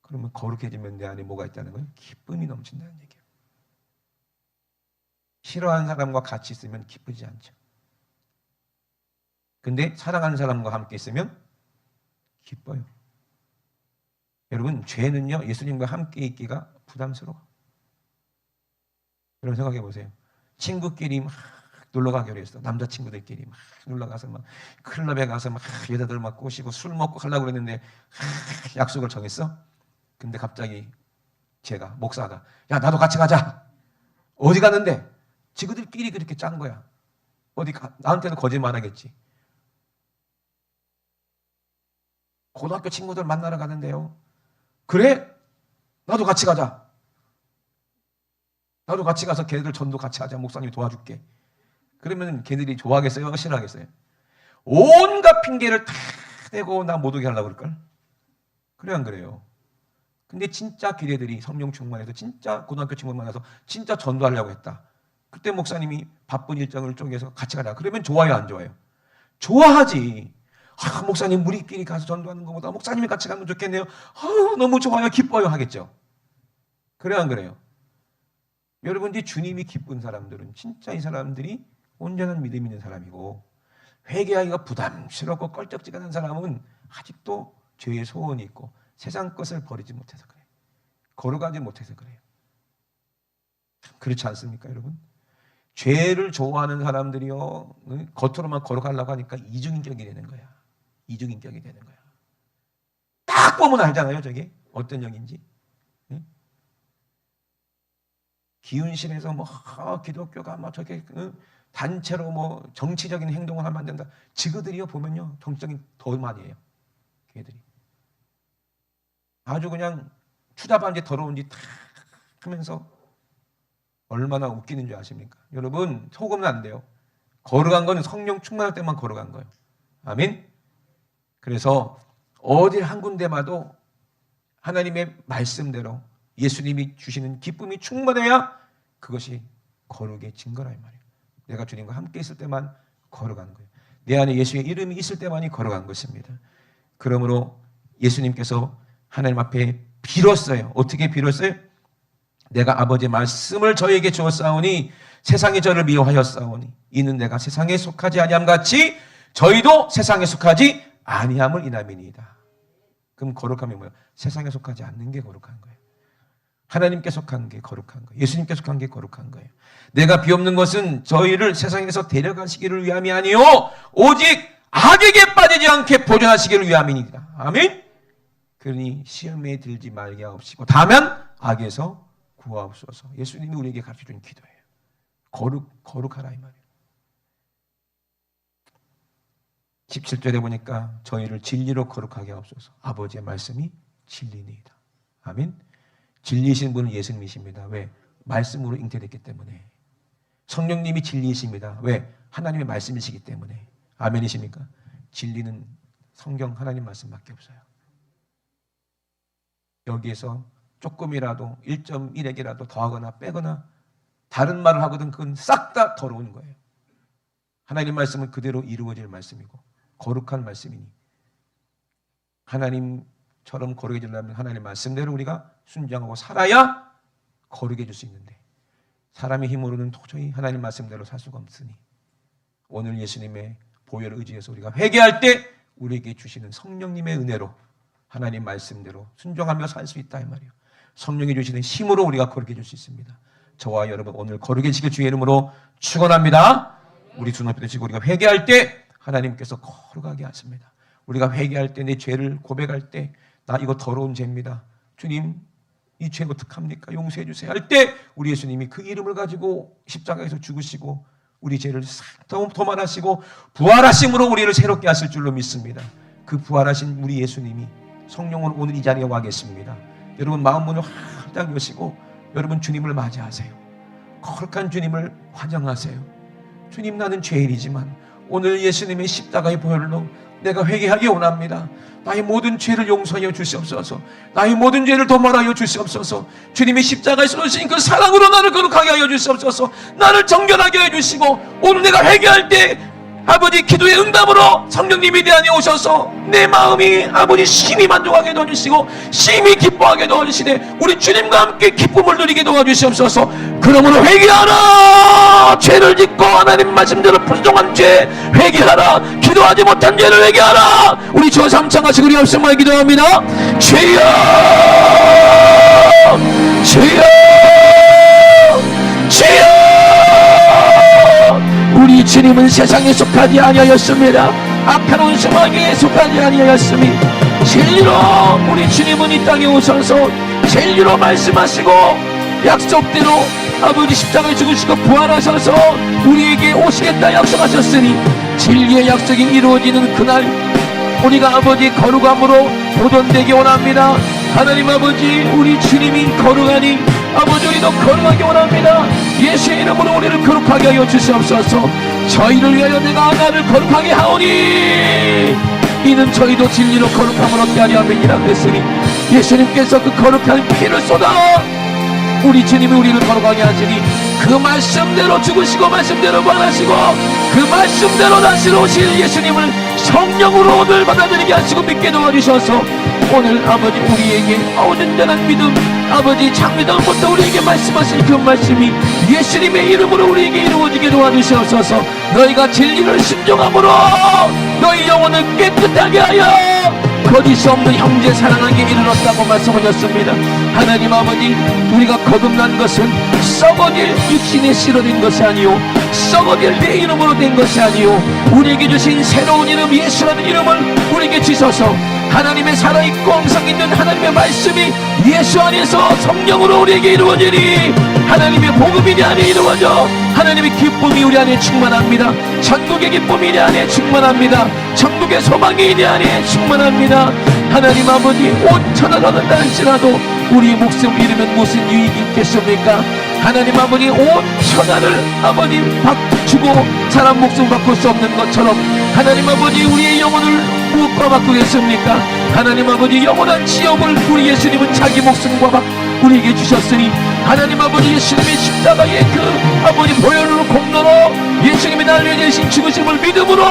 그러면 거룩해지면 내 안에 뭐가 있다는 거예요? 기쁨이 넘친다는 얘기예요. 싫어하는 사람과 같이 있으면 기쁘지 않죠. 근데 사랑하는 사람과 함께 있으면 기뻐요. 여러분 죄는요 예수님과 함께 있기가 부담스러워. 여러분 생각해 보세요. 친구끼리 막 놀러 가기로 했어. 남자친구들끼리 막 놀러 가서 막 클럽에 가서 막 여자들 막 꼬시고 술 먹고 가려고 그랬는데 약속을 정했어. 근데 갑자기 제가 목사가 야 나도 같이 가자. 어디 가는데? 지그들끼리 그렇게 짠 거야. 어디 나한테는 거짓말하겠지. 고등학교 친구들 만나러 가는데요. 그래? 나도 같이 가자. 나도 같이 가서 걔들 전도 같이 하자. 목사님이 도와줄게. 그러면 걔들이 좋아하겠어요? 싫어하겠어요? 온갖 핑계를 다 대고 나 못 오게 하려고 그럴걸? 그래 안 그래요? 근데 진짜 기대들이 성령 충만해서 진짜 고등학교 친구 만나서 진짜 전도하려고 했다. 그때 목사님이 바쁜 일정을 쪼개서 같이 가자. 그러면 좋아요 안 좋아요? 좋아하지. 목사님 우리끼리 가서 전도하는 것보다 목사님이 같이 가면 좋겠네요. 너무 좋아요. 기뻐요 하겠죠. 그래 안 그래요? 여러분들이 주님이 기쁜 사람들은 진짜 이 사람들이 온전한 믿음 있는 사람이고 회개하기가 부담스럽고 껄쩍지근한 사람은 아직도 죄의 소원이 있고 세상 것을 버리지 못해서 그래요. 걸어가지 못해서 그래요. 그렇지 않습니까 여러분? 죄를 좋아하는 사람들이요 겉으로만 걸어가려고 하니까 이중인격이 되는 거야. 이중인격이 되는 거야. 딱 보면 알잖아요 저게 어떤 영인지. 기운실에서 뭐 기독교가 뭐 저게 단체로 뭐 정치적인 행동을 하면 안 된다. 지그들이요 보면요 정적인 더 많이 해요. 걔들이. 아주 그냥 추잡한지 더러운지 다 하면서 얼마나 웃기는 줄 아십니까? 여러분, 속으면 안 돼요. 거룩한 건 성령 충만할 때만 거룩한 거예요. 아멘. 그래서 어디 한 군데마도 하나님의 말씀대로 예수님이 주시는 기쁨이 충만해야 그것이 거룩의 증거라 이 말이에요. 내가 주님과 함께 있을 때만 거룩한 거예요. 내 안에 예수의 이름이 있을 때만이 거룩한 것입니다. 그러므로 예수님께서 하나님 앞에 빌었어요. 어떻게 빌었어요? 내가 아버지의 말씀을 저에게 주었사오니 세상이 저를 미워하였사오니 이는 내가 세상에 속하지 아니함 같이 저희도 세상에 속하지 아니함을 인함이니이다. 그럼 거룩함이 뭐예요? 세상에 속하지 않는 게 거룩한 거예요. 하나님께 속한 게 거룩한 거예요. 예수님께 속한 게 거룩한 거예요. 내가 비옵는 것은 저희를 세상에서 데려가시기를 위함이 아니요 오직 악에게 빠지지 않게 보존하시기를 위함이니이다. 아멘. 그러니 시험에 들지 말게 하옵시고 다만 악에서 구하옵소서. 예수님이 우리에게 가르쳐준 기도예요. 거룩하라 이 말이에요. 17절에 보니까 저희를 진리로 거룩하게 하옵소서. 아버지의 말씀이 진리니이다. 아멘. 진리이신 분은 예수님이십니다. 왜? 말씀으로 잉태됐기 때문에. 성령님이 진리이십니다. 왜? 하나님의 말씀이시기 때문에. 아멘이십니까? 진리는 성경 하나님 말씀밖에 없어요. 여기에서 조금이라도 1.1액이라도 더하거나 빼거나 다른 말을 하거든 그건 싹 다 더러운 거예요. 하나님 말씀은 그대로 이루어질 말씀이고 거룩한 말씀이니 하나님처럼 거룩해지려면 하나님 말씀대로 우리가 순종하고 살아야 거룩해질 수 있는데 사람의 힘으로는 도저히 하나님 말씀대로 살 수가 없으니 오늘 예수님의 보혈을 의지해서 우리가 회개할 때 우리에게 주시는 성령님의 은혜로 하나님 말씀대로 순종하며 살 수 있다 이 말이에요. 성령이 주시는 힘으로 우리가 거룩해질 수 있습니다. 저와 여러분 오늘 거룩해지길 주의 이름으로 축원합니다. 우리 두 높이 드시고 우리가 회개할 때 하나님께서 거룩하게 하십니다. 우리가 회개할 때 내 죄를 고백할 때 나 이거 더러운 죄입니다. 주님 이 죄 어떡합니까? 용서해 주세요 할 때 우리 예수님이 그 이름을 가지고 십자가에서 죽으시고 우리 죄를 도말하시고 부활하심으로 우리를 새롭게 하실 줄로 믿습니다. 그 부활하신 우리 예수님이 성령으로 오늘 이 자리에 와 계십니다. 여러분 마음 문을 활짝 여시고 여러분 주님을 맞이하세요. 거룩한 주님을 환영하세요. 주님 나는 죄인이지만 오늘 예수님의 십자가의 보혈로 내가 회개하기 원합니다. 나의 모든 죄를 용서하여 주시옵소서. 나의 모든 죄를 도말하여 주시옵소서. 주님의 십자가에 쏟으신 그 사랑으로 나를 거룩하게 하여 주시옵소서. 나를 정결하게 해주시고 오늘 내가 회개할 때 아버지 기도의 응답으로 성령님이 내 안에 오셔서 내 마음이 아버지 심히 만족하게 도와주시고 심히 기뻐하게 도와주시되 우리 주님과 함께 기쁨을 누리게 도와주시옵소서. 그러므로 회개하라. 죄를 짓고 하나님 말씀대로 불순종한 죄 회개하라. 기도하지 못한 죄를 회개하라. 우리 주 삼창하시고 우리 없음을 기도합니다. 주여 주여 주여. 우리 주님은 세상에 속하지 아니하였습니다. 악한 수마귀에 속하지 아니하였으니 진리로 우리 주님은 이 땅에 오셔서 진리로 말씀하시고 약속대로 아버지 십자가에 죽으시고 부활하셔서 우리에게 오시겠다 약속하셨으니 진리의 약속이 이루어지는 그날 우리가 아버지 거룩함으로 보존되기 원합니다. 하나님 아버지 우리 주님이 거룩하니 아버지 우리도 거룩하게 원합니다. 예수의 이름으로 우리를 거룩하게 하여 주시옵소서. 저희를 위하여 내가 나를 거룩하게 하오니 이는 저희도 진리로 거룩함을 얻게 하려 함이니라 그랬으니 예수님께서 그 거룩한 피를 쏟아 우리 주님이 우리를 거룩하게 하시니 그 말씀대로 죽으시고 말씀대로 부활하시고 그 말씀대로 다시 오실 예수님을 성령으로 오늘 받아들이게 하시고 믿게 도와주셔서 오늘 아버지 우리에게 온전한 믿음 아버지 장미다음부터 우리에게 말씀하신 그 말씀이 예수님의 이름으로 우리에게 이루어지게 도와주시옵소서. 너희가 진리를 순종함으로 너희 영혼을 깨끗하게 하여 거짓이 없는 형제 사랑하기에 이르렀다고 말씀하셨습니다. 하나님 아버지 우리가 거듭난 것은 썩어질 육신의 씨로 된 것이 아니요 썩어질 내 이름으로 된 것이 아니요 우리에게 주신 새로운 이름 예수라는 이름을 우리에게 주셔서 하나님의 살아있고 항상 있는 하나님의 말씀이 예수 안에서 성령으로 우리에게 이루어지니 하나님의 복음이 내 안에 이루어져 하나님의 기쁨이 우리 안에 충만합니다. 천국의 기쁨이 내 안에 충만합니다. 천국의 소망이 내 안에 충만합니다. 하나님 아버지, 온 천하를 얻는다 할지라도 우리의 목숨을 잃으면 무슨 유익이 있겠습니까? 하나님 아버지, 온 천하를 아버지 주고 사람 목숨을 바꿀 수 없는 것처럼 하나님 아버지, 우리의 영혼을 무엇과 바꾸겠습니까? 하나님 아버지, 영원한 지옥을 우리 예수님은 자기 목숨과 우리에게 주셨으니 하나님 아버지, 예수님의 십자가의 그 아버지 보혈로 공로로 예수님이 날 위해 대신 죽으심을 믿음으로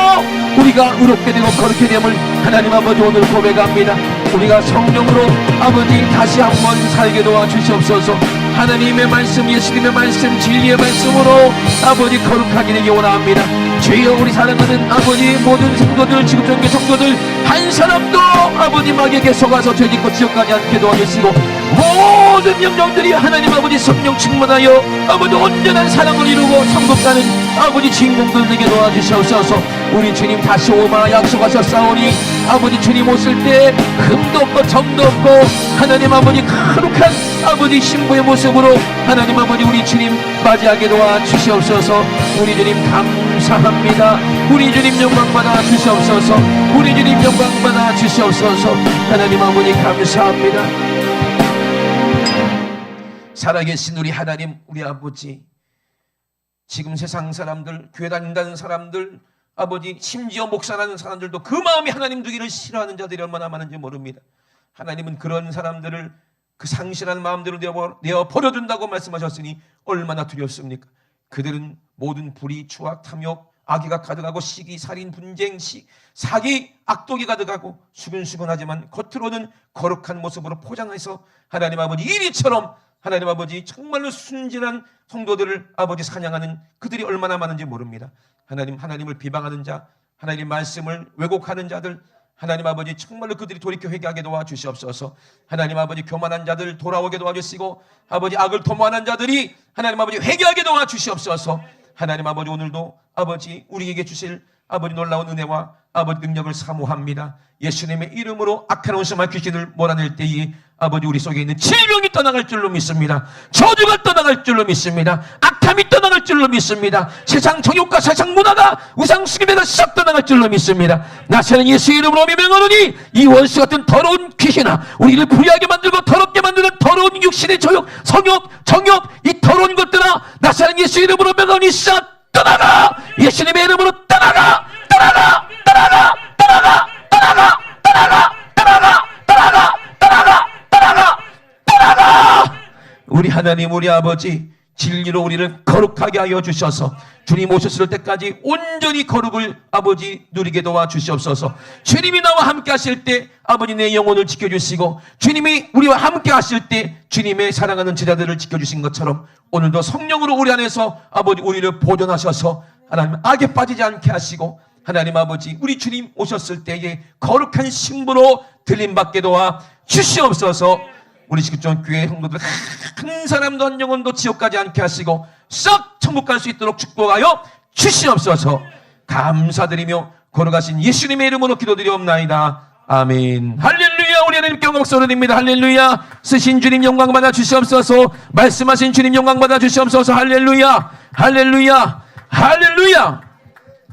우리가 의롭게 되고 거룩게 됨을 하나님 아버지 오늘 고백합니다. 우리가 성령으로 아버지 다시 한번 살게 도와주시옵소서. 하나님의 말씀, 예수님의 말씀, 진리의 말씀으로 아버지 거룩하게 되기 원합니다. 주여, 우리 사랑하는 아버지 모든 성도들, 지구전계 성도들 한 사람도 아버지 마귀에게 속아서 죄짓고 지옥까지 않게 도와주시고 모든 영령들이 하나님 아버지 성령 충만하여 아버지 온전한 사랑을 이루고 천국 가는 아버지 주인공들 되게 도와주시옵소서. 우리 주님 다시 오마 약속하셨사오니 아버지 주님 오실 때 흠도 없고 점도 없고 하나님 아버지 거룩한 아버지 신부의 모습으로 하나님 아버지 우리 주님 맞이하게 도와주시옵소서. 우리 주님 감사합니다. 우리 주님 영광받아 주시옵소서. 우리 주님 영광받아 주시옵소서. 하나님 아버지 감사합니다. 살아계신 우리 하나님, 우리 아버지, 지금 세상 사람들, 교회 다닌다는 사람들, 아버지 심지어 목사라는 사람들도 그 마음이 하나님 두기를 싫어하는 자들이 얼마나 많은지 모릅니다. 하나님은 그런 사람들을 그 상실한 마음대로 내어 버려둔다고 말씀하셨으니 얼마나 두렵습니까? 그들은 모든 불의, 추악, 탐욕, 악의가 가득하고 시기, 살인, 분쟁, 사기, 악독이 가득하고 수근수근하지만 겉으로는 거룩한 모습으로 포장해서 하나님 아버지 이리처럼 하나님 아버지 정말로 순진한 성도들을 아버지 사냥하는 그들이 얼마나 많은지 모릅니다. 하나님을 비방하는 자, 하나님 말씀을 왜곡하는 자들, 하나님 아버지 정말로 그들이 돌이켜 회개하게 도와주시옵소서. 하나님 아버지 교만한 자들 돌아오게 도와주시고 아버지 악을 도모하는 자들이 하나님 아버지 회개하게 도와주시옵소서. 하나님 아버지 오늘도 아버지 우리에게 주실 아버지 놀라운 은혜와 아버지 능력을 사모합니다. 예수님의 이름으로 악한 원수와 귀신을 몰아낼 때에 아버지 우리 속에 있는 질병이 떠나갈 줄로 믿습니다. 저주가 떠나갈 줄로 믿습니다. 악함이 떠나갈 줄로 믿습니다. 세상 정욕과 세상 문화가 우상숭배가 싹 떠나갈 줄로 믿습니다. 나사는 예수 이름으로 명하노니 이 원수 같은 더러운 귀신아, 우리를 불의하게 만들고 더럽게 만드는 더러운 육신의 저욕, 성욕, 정욕, 이 더러운 것들아, 나사는 예수 이름으로 명하노니 싹 떠나가! 예수님의 이름으로 떠나가! 떠나가! 떠나가! 떠나가! 떠나가! 떠나가! 떠나가! 떠나가! 떠나가! 떠나가! 떠나가! 우리 하나님, 우리 아버지, 진리로 우리를 거룩하게 하여 주셔서 주님 오셨을 때까지 온전히 거룩을 아버지 누리게 도와주시옵소서. 주님이 나와 함께 하실 때 아버지 내 영혼을 지켜주시고 주님이 우리와 함께 하실 때 주님의 사랑하는 제자들을 지켜주신 것처럼 오늘도 성령으로 우리 안에서 아버지 우리를 보존하셔서 하나님 악에 빠지지 않게 하시고 하나님 아버지 우리 주님 오셨을 때에 거룩한 신부로 들림받게 도와 주시옵소서. 우리 지구촌 교회 성도들 한 사람도 한 영혼도 지옥 가지 않게 하시고 썩 천국 갈 수 있도록 축복하여 주시옵소서. 감사드리며 거룩하신 예수님의 이름으로 기도드리옵나이다. 아멘. 할렐루야. 우리 하나님께 영광스러워드립니다. 할렐루야. 쓰신 주님 영광 받아 주시옵소서. 말씀하신 주님 영광 받아 주시옵소서. 할렐루야. 할렐루야. 할렐루야.